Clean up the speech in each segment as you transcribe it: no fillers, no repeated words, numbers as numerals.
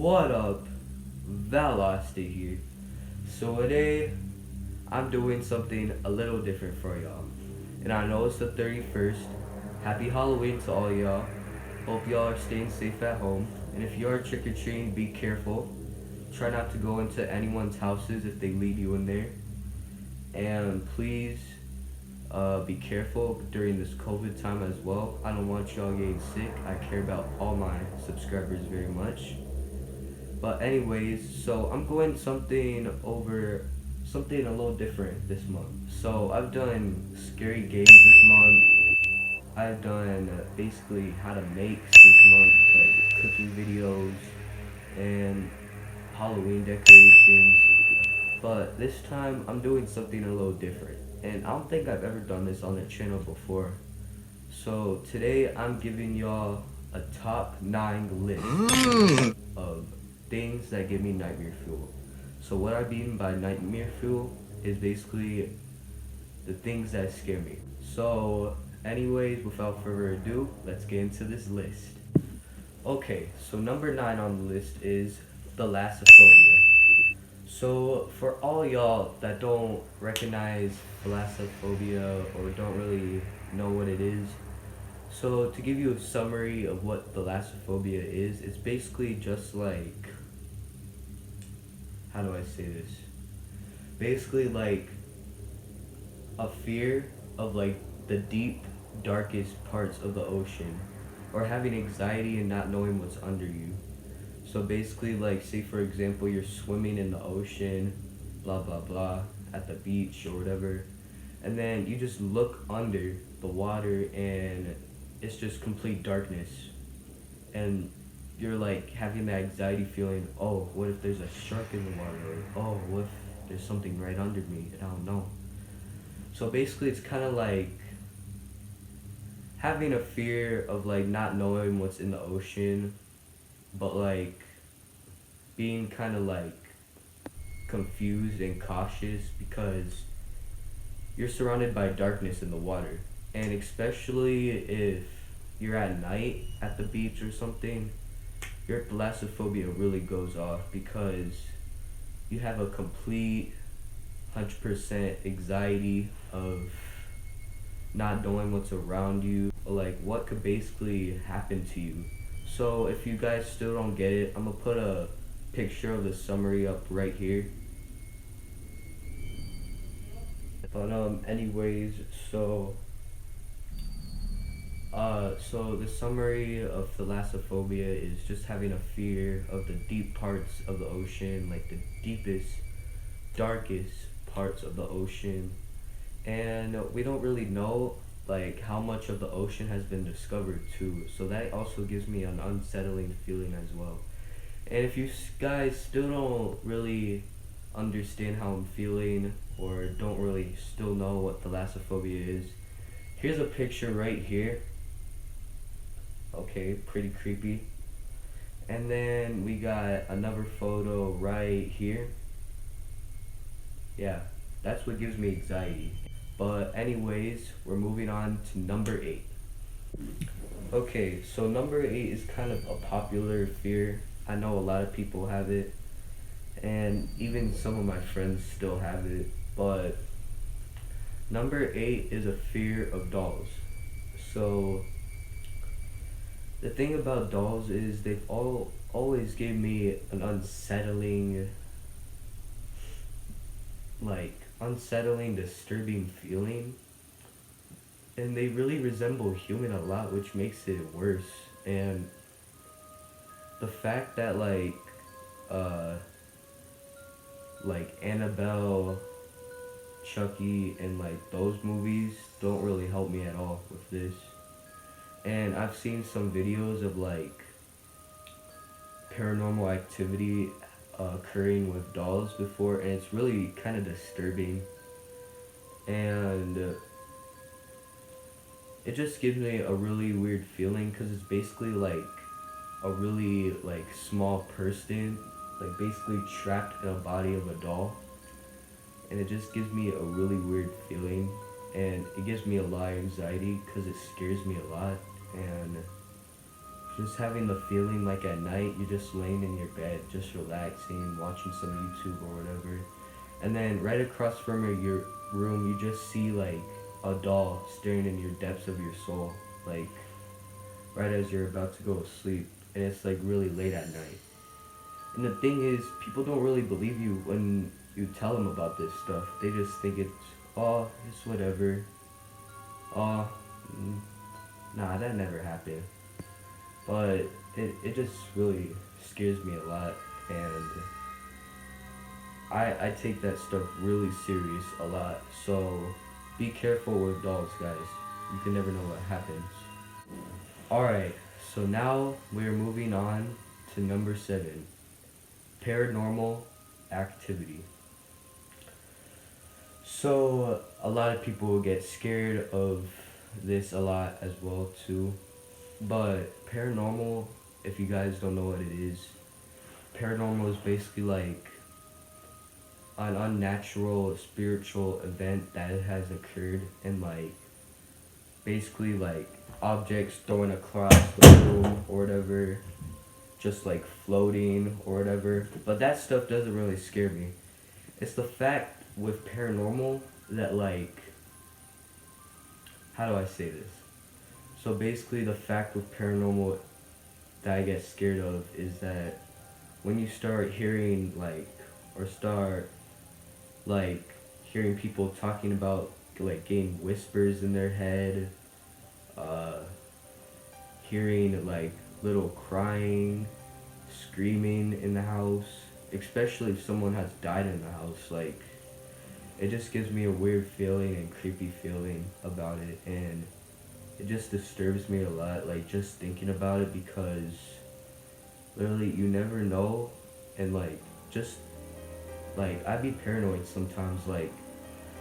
What up? Velocity here. So today I'm doing something a little different for y'all. And I know it's the 31st. Happy Halloween to all y'all. Hope y'all are staying safe at home. And if you are trick or treating, be careful. Try not to go into anyone's houses if they lead you in there. And please be careful during this COVID time as well. I don't want y'all getting sick. I care about all my subscribers very much. But anyways, so I'm going something a little different this month. So I've done scary games this month. I've done basically how to make this month, like cooking videos and Halloween decorations. But this time I'm doing something a little different. And I don't think I've ever done this on the channel before. So today I'm giving y'all a top 9 list of things that give me nightmare fuel. So what I mean by nightmare fuel is basically the things that scare me. So anyways, without further ado, let's get into this list. Okay, so number 9 on the list is Thalassophobia. So for all y'all that don't recognize Blastophobia or don't really know what it is, so to give you a summary of what Thalassophobia is, it's basically just like, how do I say this? Basically like a fear of like the deep, darkest parts of the ocean, or having anxiety and not knowing what's under you. So basically, like, say for example, you're swimming in the ocean, blah blah blah, at the beach or whatever, and then you just look under the water and it's just complete darkness, and you're like having that anxiety feeling, oh, what if there's a shark in the water, or oh, what if there's something right under me and I don't know. So basically it's kind of like having a fear of like not knowing what's in the ocean, but like being kind of like confused and cautious because you're surrounded by darkness in the water. And especially if you're at night at the beach or something, your thalassophobia really goes off because you have a complete 100% anxiety of not knowing what's around you, like what could basically happen to you. So if you guys still don't get it, I'm gonna put a picture of the summary up right here. But anyways, so the summary of thalassophobia is just having a fear of the deep parts of the ocean, like the deepest, darkest parts of the ocean. And we don't really know like how much of the ocean has been discovered too, so that also gives me an unsettling feeling as well. And if you guys still don't really understand how I'm feeling, or don't really still know what thalassophobia is, here's a picture right here. Okay, pretty creepy. And then we got another photo right here. Yeah, that's what gives me anxiety. But anyways, we're moving on to number 8. Okay, so number 8 is kind of a popular fear. I know a lot of people have it, and even some of my friends still have it. But number 8 is a fear of dolls. So the thing about dolls is they've always gave me an unsettling, disturbing feeling. And they really resemble human a lot, which makes it worse. And the fact that like Annabelle, Chucky, and like those movies don't really help me at all with this. And I've seen some videos of like paranormal activity occurring with dolls before, and it's really kind of disturbing. And it just gives me a really weird feeling because it's basically like a really like small person, like basically trapped in a body of a doll. And it just gives me a really weird feeling, and it gives me a lot of anxiety because it scares me a lot. And just having the feeling like at night you're just laying in your bed, just relaxing, watching some YouTube or whatever, and then right across from your room you just see like a doll staring in your depths of your soul, like right as you're about to go to sleep, and it's like really late at night. And the thing is, people don't really believe you when you tell them about this stuff. They just think it's whatever. Oh, mm, nah, that never happened. But it just really scares me a lot, and I take that stuff really serious a lot. So be careful with dolls, guys. You can never know what happens. Alright, so now we're moving on to number 7, paranormal activity. So a lot of people get scared of this a lot as well too. But paranormal, if you guys don't know what it is, paranormal is basically like an unnatural spiritual event that has occurred, and like basically like objects thrown across the room or whatever, just like floating or whatever. But that stuff doesn't really scare me. It's the fact with paranormal that like, how do I say this? So basically the fact with paranormal that I get scared of is that when you start hearing like, or start like hearing people talking about like getting whispers in their head, uh, hearing like little crying, screaming in the house, especially if someone has died in the house, like it just gives me a weird feeling and creepy feeling about it, and it just disturbs me a lot, like just thinking about it, because literally you never know, and like just like I'd be paranoid sometimes, like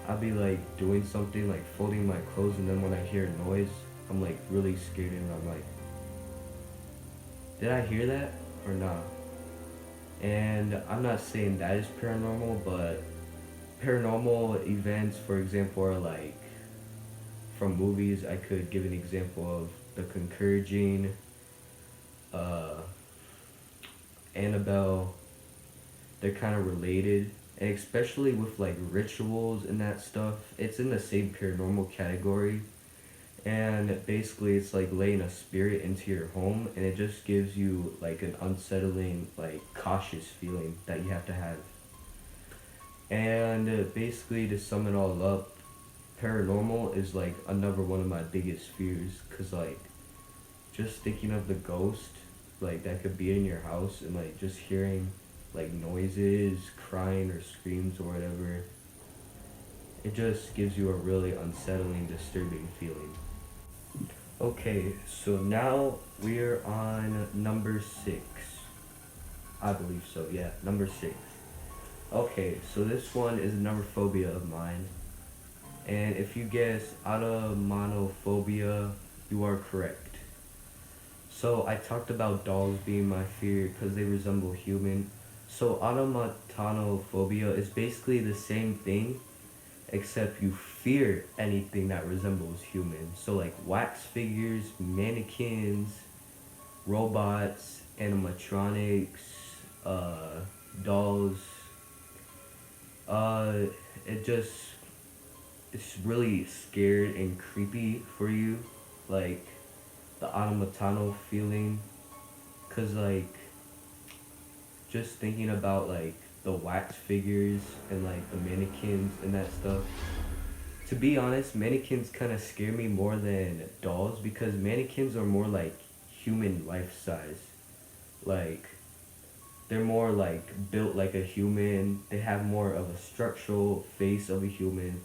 I'd be like doing something like folding my clothes, and then when I hear a noise I'm like really scared, and I'm like, did I hear that or not? And I'm not saying that is paranormal, but paranormal events, for example, are like from movies. I could give an example of The Conjuring, uh, Annabelle. They're kind of related, and especially with like rituals and that stuff, it's in the same paranormal category. And basically, it's like laying a spirit into your home, and it just gives you like an unsettling, like cautious feeling that you have to have. And basically, to sum it all up, paranormal is like another one of my biggest fears, cause like just thinking of the ghost, like that could be in your house, and like just hearing like noises, crying or screams or whatever, it just gives you a really unsettling, disturbing feeling. Okay, so now we're on number 6. I believe so, yeah, number 6. Okay, so this one is a number phobia of mine. And if you guess monophobia, you are correct. So I talked about dolls being my fear because they resemble human. So automatanophobia is basically the same thing, except you fear anything that resembles human. So like wax figures, mannequins, robots, animatronics, dolls. Uh, it just, it's really scared and creepy for you, like the automatano feeling, cause like just thinking about like the wax figures and like the mannequins and that stuff. To be honest, mannequins kind of scare me more than dolls, because mannequins are more like human life size. Like they're more like built like a human. They have more of a structural face of a human.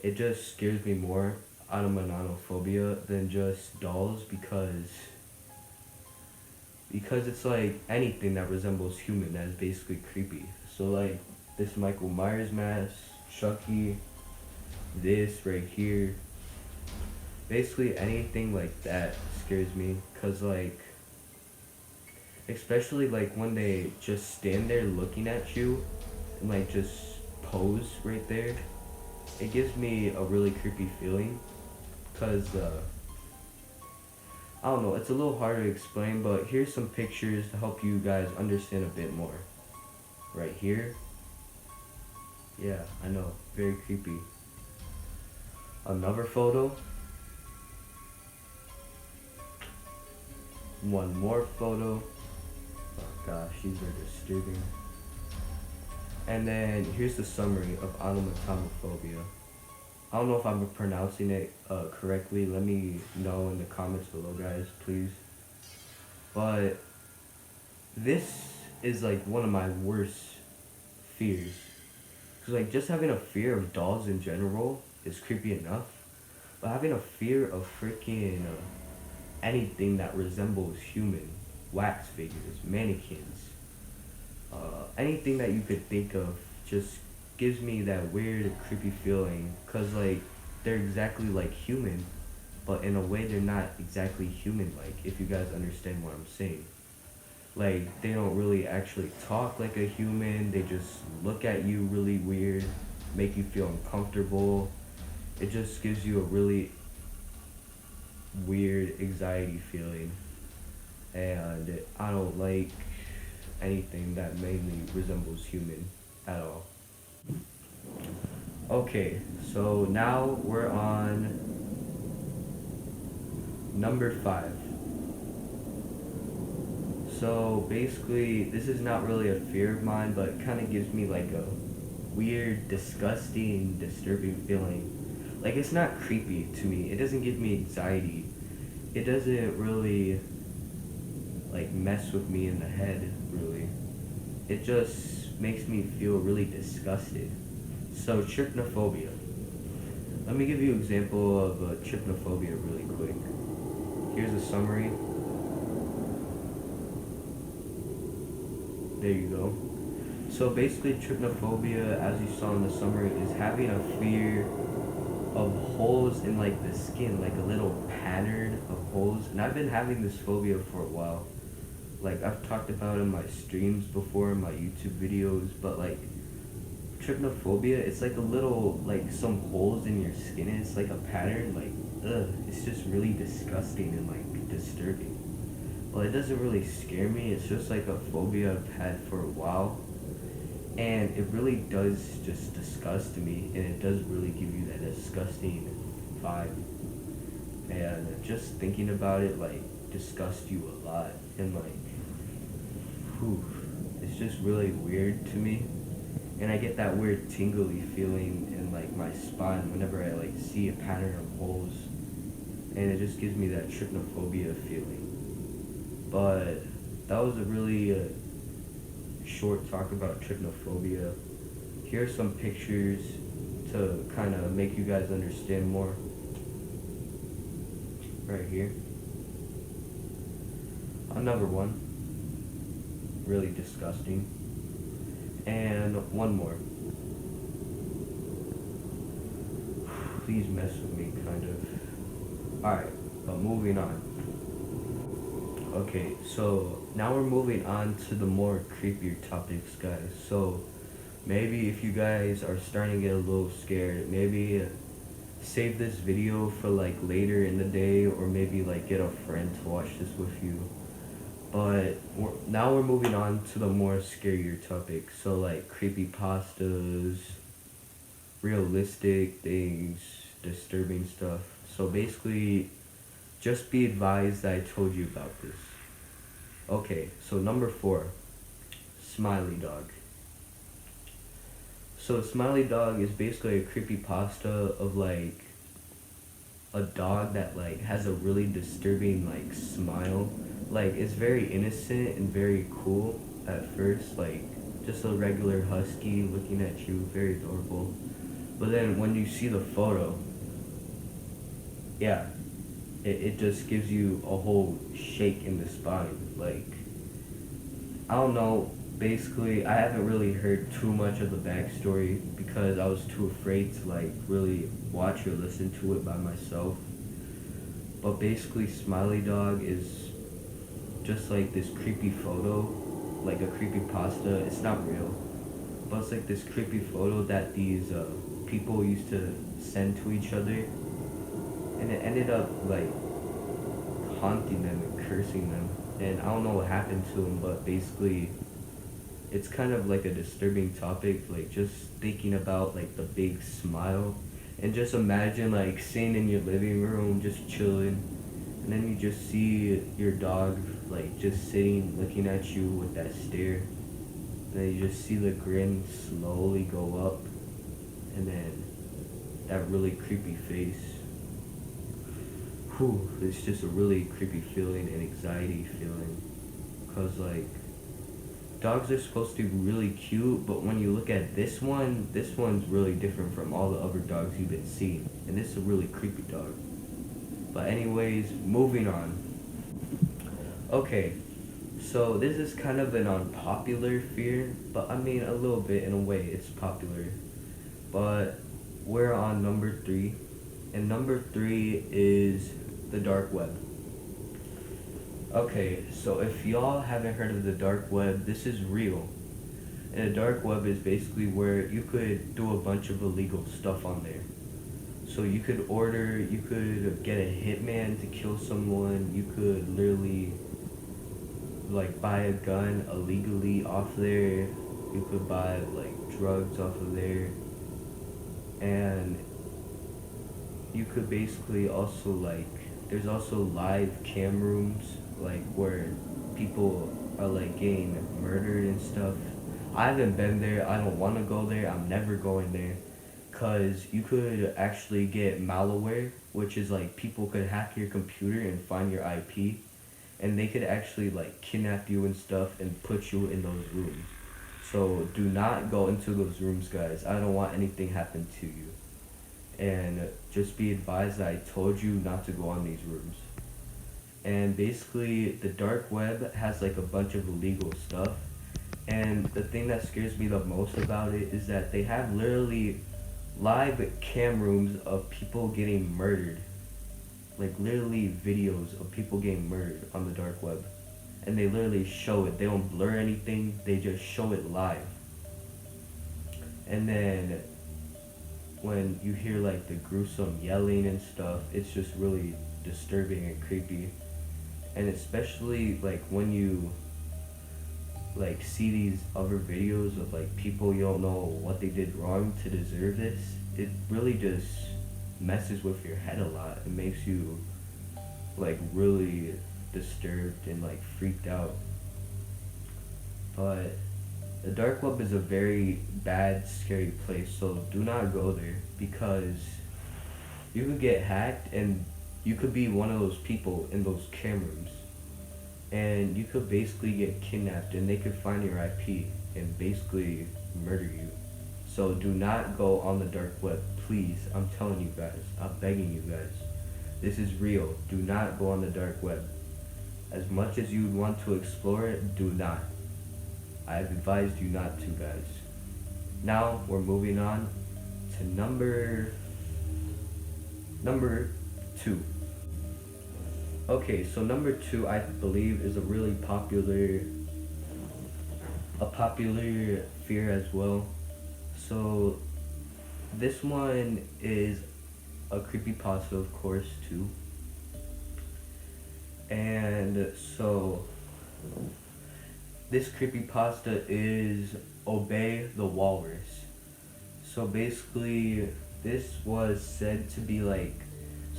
It just scares me more out of monophobia than just dolls, because it's like anything that resembles human that is basically creepy. So like this Michael Myers mask, Chucky, this right here, basically anything like that scares me, cause like especially like when they just stand there looking at you and like just pose right there, it gives me a really creepy feeling, cause I don't know, it's a little hard to explain, but here's some pictures to help you guys understand a bit more. Right here. Yeah, I know, very creepy. Another photo. One more photo. Oh gosh, these are disturbing. And then here's the summary of Monophobia. I don't know if I'm pronouncing it correctly. Let me know in the comments below, guys, please. But this is like one of my worst fears. Cause like just having a fear of dolls in general is creepy enough, but having a fear of freaking anything that resembles human, wax figures, mannequins, anything that you could think of just gives me that weird, creepy feeling. Cause like they're exactly like human, but in a way they're not exactly human-like. If you guys understand what I'm saying. Like they don't really actually talk like a human. They just look at you really weird, make you feel uncomfortable. It just gives you a really weird anxiety feeling, and I don't like anything that mainly resembles human at all. Okay, so now we're on number 5. So basically, this is not really a fear of mine, but it kind of gives me like a weird, disgusting, disturbing feeling. Like it's not creepy to me. It doesn't give me anxiety. It doesn't really like mess with me in the head, really. It just makes me feel really disgusted. So trypnophobia. Let me give you an example of trypnophobia really quick. Here's a summary. There you go. So basically trypnophobia, as you saw in the summary, is having a fear of holes in like the skin, like a little pattern of holes. And I've been having this phobia for a while. Like I've talked about in my streams before, in my YouTube videos, but like trypnophobia, it's like a little, like some holes in your skin, and it's like a pattern, like, ugh, it's just really disgusting and like disturbing. Well, it doesn't really scare me, it's just like a phobia I've had for a while, and it really does just disgust me, and it does really give you that disgusting vibe, and just thinking about it, like, disgusts you a lot, and like, whew, it's just really weird to me. And I get that weird tingly feeling in like my spine whenever I like see a pattern of holes, and it just gives me that trypnophobia feeling. But that was a really short talk about trypnophobia. Here are some pictures to kind of make you guys understand more. Right here. Another one. Really disgusting. And one more. Please mess with me, kind of. Alright, but moving on. Okay, so now we're moving on to the more creepier topics, guys. So maybe if you guys are starting to get a little scared, maybe save this video for like later in the day, or maybe like get a friend to watch this with you. But now we're moving on to the more scarier topics. So like creepypastas, realistic things, disturbing stuff. So basically, just be advised that I told you about this. Okay, so number 4, Smiley Dog. So Smiley Dog is basically a creepypasta of like a dog that like has a really disturbing like smile. Like it's very innocent and very cool at first, like just a regular husky looking at you, very adorable. But then when you see the photo, yeah, it just gives you a whole shake in the spine. Like, I don't know, basically I haven't really heard too much of the backstory because I was too afraid to like really watch or listen to it by myself. But basically Smiley Dog is just like this creepy photo, like a creepy pasta. It's not real, but it's like this creepy photo that these people used to send to each other, and it ended up like haunting them and cursing them. And I don't know what happened to him, but basically it's kind of like a disturbing topic, like just thinking about like the big smile. And just imagine like sitting in your living room just chilling, and then you just see your dog like just sitting looking at you with that stare. And then you just see the grin slowly go up, and then that really creepy face. Whew, it's just a really creepy feeling and anxiety feeling. Cause like dogs are supposed to be really cute, but when you look at this one's really different from all the other dogs you've been seeing. And this is a really creepy dog. But anyways, moving on. Okay, so this is kind of an unpopular fear, but I mean a little bit in a way it's popular. But we're on number 3, and number 3 is the dark web. Okay, so if y'all haven't heard of the dark web, this is real. And the dark web is basically where you could do a bunch of illegal stuff on there. So you could get a hitman to kill someone, you could literally like buy a gun illegally off there, you could buy like drugs off of there, and you could basically also like, there's also live cam rooms like where people are like getting murdered and stuff. I haven't been there, I don't want to go there, I'm never going there. Cause you could actually get malware, which is like people could hack your computer and find your IP, and they could actually like kidnap you and stuff and put you in those rooms. So do not go into those rooms, guys. I don't want anything happen to you. And just be advised that I told you not to go on these rooms. And basically the dark web has like a bunch of illegal stuff, and the thing that scares me the most about it is that they have literally live cam rooms of people getting murdered, like literally videos of people getting murdered on the dark web, and they literally show it. They don't blur anything, they just show it live. And then when you hear like the gruesome yelling and stuff, it's just really disturbing and creepy. And especially like when you like see these other videos of like people you don't know what they did wrong to deserve this, it really just messes with your head a lot. It makes you like really disturbed and like freaked out. But the dark web is a very bad, scary place, so do not go there, because you could get hacked and you could be one of those people in those cam rooms, and you could basically get kidnapped and they could find your IP and basically murder you. So do not go on the dark web, please. I'm telling you guys, I'm begging you guys. This is real. Do not go on the dark web. As much as you would want to explore it, do not. I have advised you not to, guys. Now we're moving on to number 2. Okay, so number 2, I believe, is a really popular fear as well. So this one is a creepypasta, of course, too. And so this creepypasta is Obey the Walrus. So basically this was said to be like,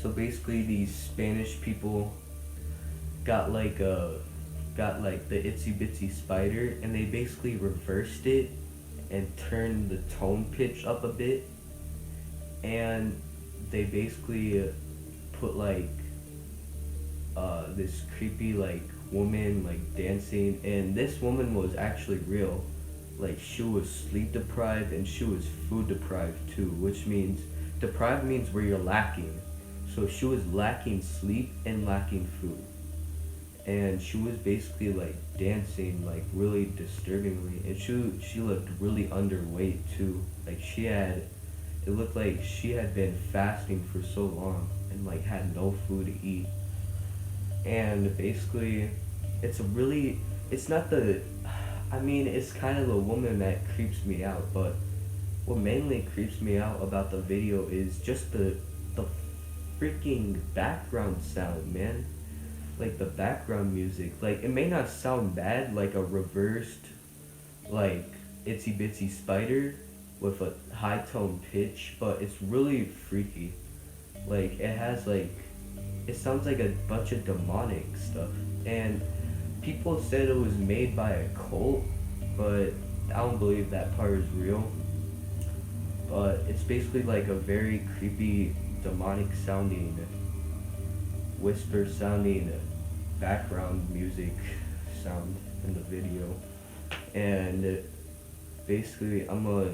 so basically these Spanish people got like the itsy bitsy spider, and they basically reversed it and turned the tone pitch up a bit, and they basically put like this creepy like woman like dancing, and this woman was actually real. Like she was sleep deprived and she was food deprived too, which means deprived means where you're lacking. So she was lacking sleep and lacking food, and she was basically like dancing like really disturbingly, and she looked really underweight too. Like it looked like she had been fasting for so long and like had no food to eat. And basically it's kind of the woman that creeps me out, but what mainly creeps me out about the video is just the freaking background sound, man. like the background music, like it may not sound bad, like a reversed, like itsy bitsy spider with a high tone pitch, but it's really freaky. Like it has like, it sounds like a bunch of demonic stuff. And people said it was made by a cult, but I don't believe that part is real. But it's basically like a very creepy, demonic sounding, whisper sounding background music sound in the video. And basically, I'm gonna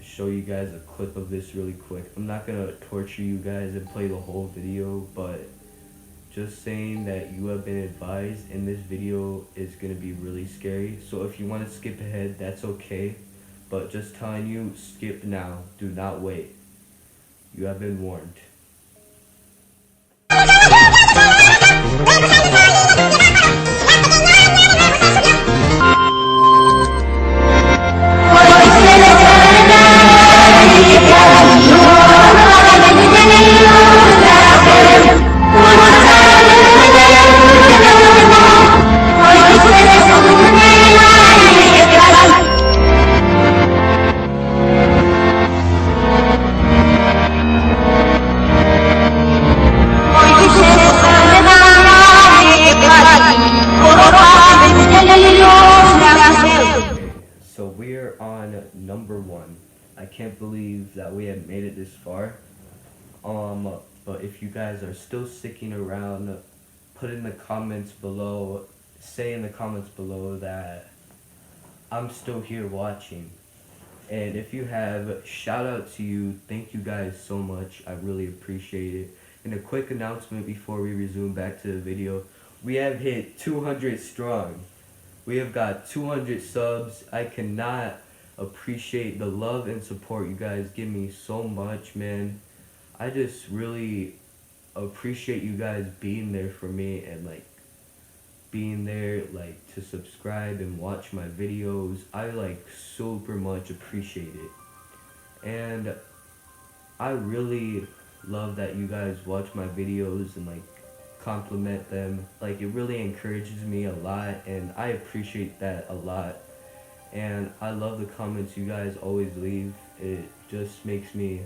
show you guys a clip of this really quick. I'm not gonna torture you guys and play the whole video, but just saying that you have been advised, and this video is gonna be really scary. So if you want to skip ahead, that's okay. But just telling you, skip now. Do not wait. You have been warned. So we're on number one. I can't believe that we have made it this far. But if you guys are still sticking around, put in the comments below, say in the comments below that I'm still here watching. And if you have, shout out to you. Thank you guys so much. I really appreciate it. And a quick announcement before we resume back to the video. We have hit 200 strong. We have got 200 subs. I cannot appreciate the love and support you guys give me so much, man. I just really appreciate you guys being there for me, and like being there like to subscribe and watch my videos. I like super much appreciate it. And I really love that you guys watch my videos and like compliment them. Like it really encourages me a lot, and I appreciate that a lot. And I love the comments you guys always leave. It just makes me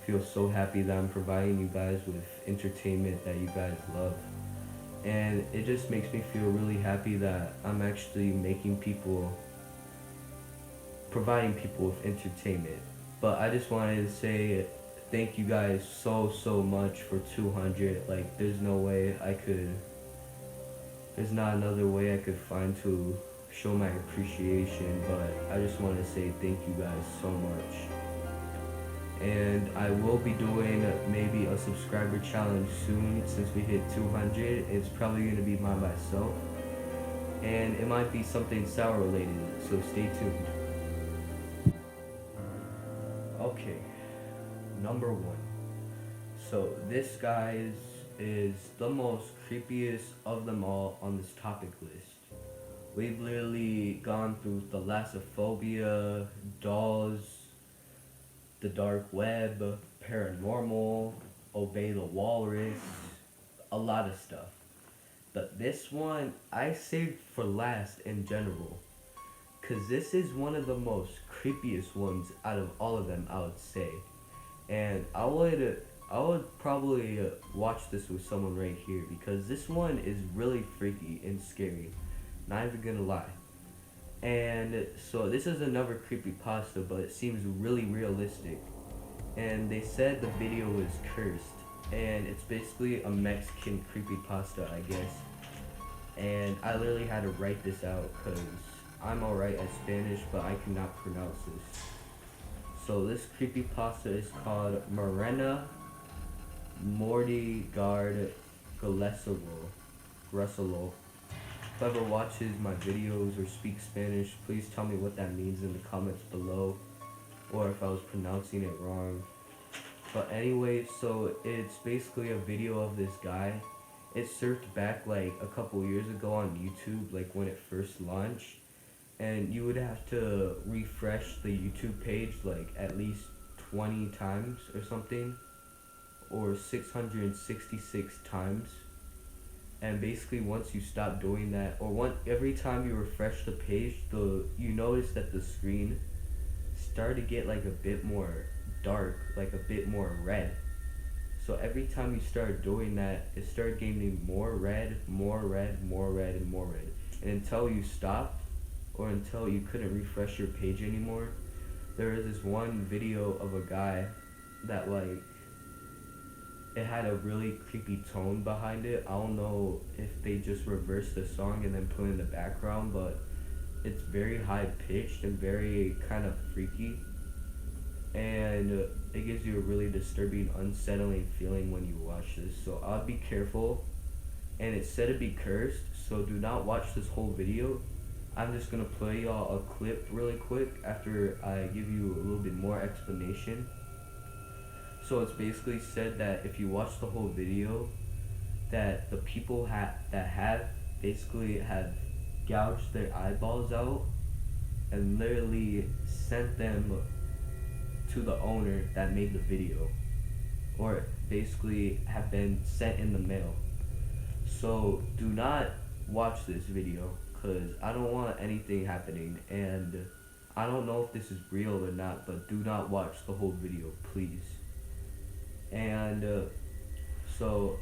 feel so happy that I'm providing you guys with entertainment that you guys love. And it just makes me feel really happy that I'm actually providing people with entertainment. But I just wanted to say thank you guys so much for 200. Like there's not another way I could find to show my appreciation, but I just want to say thank you guys so much. And I will be doing maybe a subscriber challenge soon since we hit 200. It's probably going to be by myself, and it might be something sour related, so stay tuned. Okay, number one. So this guy is the most creepiest of them all on this topic list. We've literally gone through Thalassophobia, dolls, the dark web, paranormal, obey the walrus, a lot of stuff. But this one I saved for last in general, cause this is one of the most creepiest ones out of all of them, I would say. And I would probably watch this with someone right here, because this one is really freaky and scary. Not even gonna lie. And so this is another creepypasta, but it seems really realistic. And they said the video was cursed, and it's basically a Mexican creepypasta, I guess. And I literally had to write this out because I'm alright at Spanish, but I cannot pronounce this. So this creepypasta is called Morena Mortigard Gressolo. Whoever watches my videos or speaks Spanish, please tell me what that means in the comments below, or if I was pronouncing it wrong. But anyway, so it's basically a video of this guy. It surfed back like a couple years ago on YouTube, like when it first launched, and you would have to refresh the YouTube page like at least 20 times or something, or 666 times. And basically once you stop doing that, or every time you refresh the page, you notice that the screen started to get like a bit more dark, like a bit more red. So every time you started doing that, it started getting more red, more red, more red, and more red. And until you stopped, or until you couldn't refresh your page anymore, there was this one video of a guy that like it had a really creepy tone behind it. I don't know if they just reversed the song and then put it in the background, but it's very high pitched and very kind of freaky. And it gives you a really disturbing, unsettling feeling when you watch this. So I'll be careful. And it said to be cursed, so do not watch this whole video. I'm just gonna play y'all a clip really quick after I give you a little bit more explanation. So it's basically said that if you watch the whole video, that the people that have basically have gouged their eyeballs out and literally sent them to the owner that made the video, or basically have been sent in the mail. So do not watch this video because I don't want anything happening, and I don't know if this is real or not, but do not watch the whole video, please. And so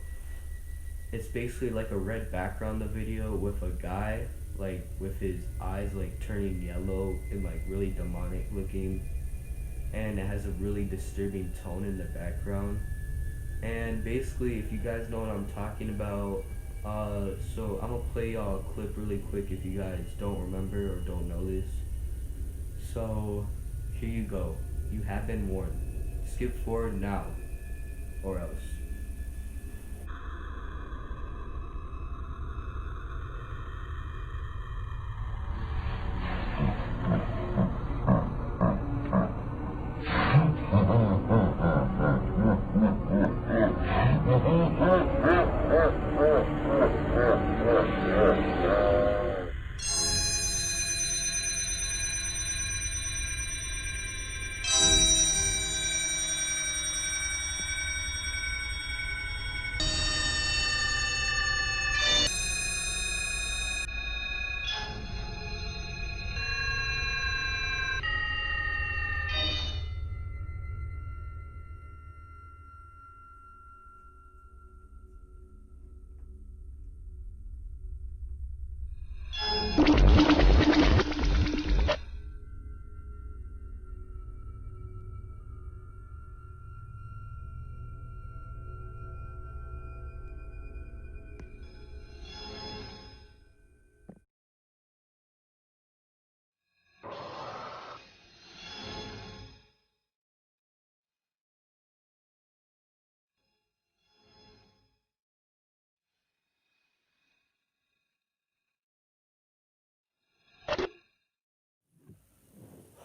it's basically like a red background, the video, with a guy like with his eyes like turning yellow and like really demonic looking, and it has a really disturbing tone in the background. And basically, if you guys know what I'm talking about, so I'm gonna play y'all a clip really quick if you guys don't remember or don't know this. So here you go. You have been warned. Skip forward now, or else.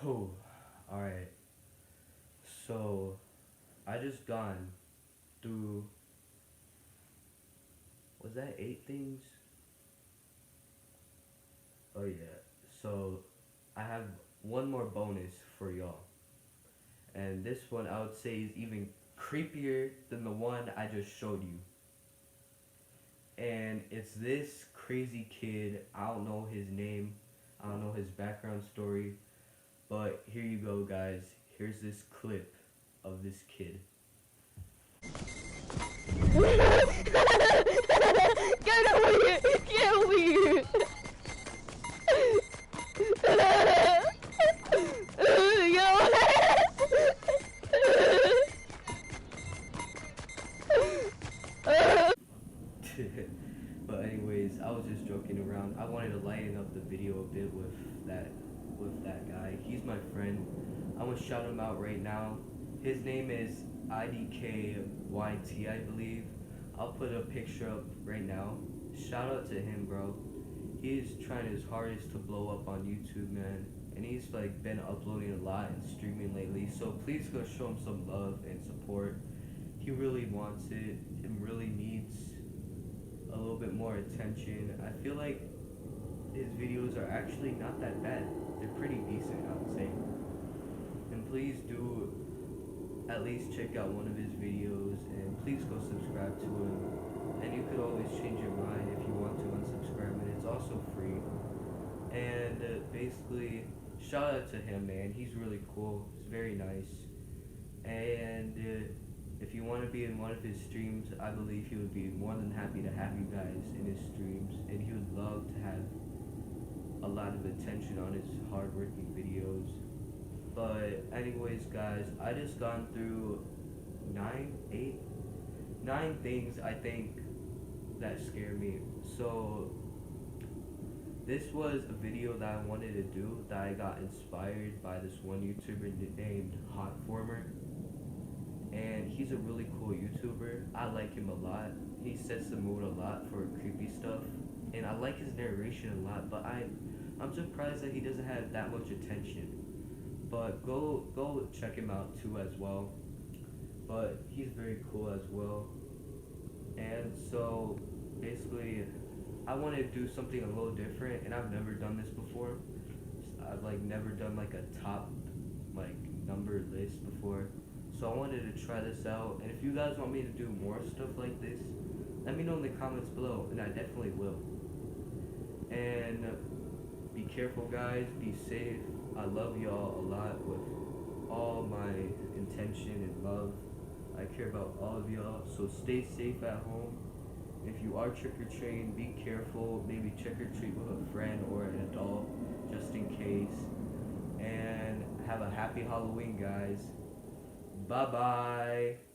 Oh, alright. So, I just gone through, was that 8 things? Oh yeah. So, I have one more bonus for y'all. And this one I would say is even creepier than the one I just showed you. And it's this crazy kid. I don't know his name. I don't know his background story. But here you go, guys. Here's this clip of this kid. Get over here! Get over here! But anyways, I was just joking around. I wanted to lighten up the video a bit with that guy. He's my friend. I'm gonna shout him out right now. His name is IDKYT, I believe. I'll put a picture up right now. Shout out to him, bro. He's trying his hardest to blow up on YouTube, man. And he's like been uploading a lot and streaming lately. So please go show him some love and support. He really wants it and really needs a little bit more attention. I feel like his videos are actually not that bad. They're pretty decent, I would say. And please do at least check out one of his videos, and please go subscribe to him. and you could always change your mind if you want to unsubscribe, and it's also free. And basically, shout out to him, man. He's really cool. He's very nice. And if you want to be in one of his streams, I believe he would be more than happy to have you guys in his streams, and he would love to have a lot of attention on his hardworking videos. But anyways, guys, I just gone through nine things I think that scare me. So this was a video that I wanted to do that I got inspired by this one YouTuber named Hotformer, and he's a really cool YouTuber. I like him a lot. He sets the mood a lot for creepy stuff, and I like his narration a lot. But I'm surprised that he doesn't have that much attention. But go check him out too as well. But he's very cool as well. And so basically, I want to do something a little different, and I've never done this before. I've like never done like a top like number list before. So I wanted to try this out, and if you guys want me to do more stuff like this, let me know in the comments below, and I definitely will. And be careful, guys. Be safe. I love y'all a lot with all my intention and love. I care about all of y'all, so stay safe at home. If you are trick-or-treating, be careful. Maybe trick-or-treat with a friend or an adult, just in case. And have a happy Halloween, guys. Bye-bye.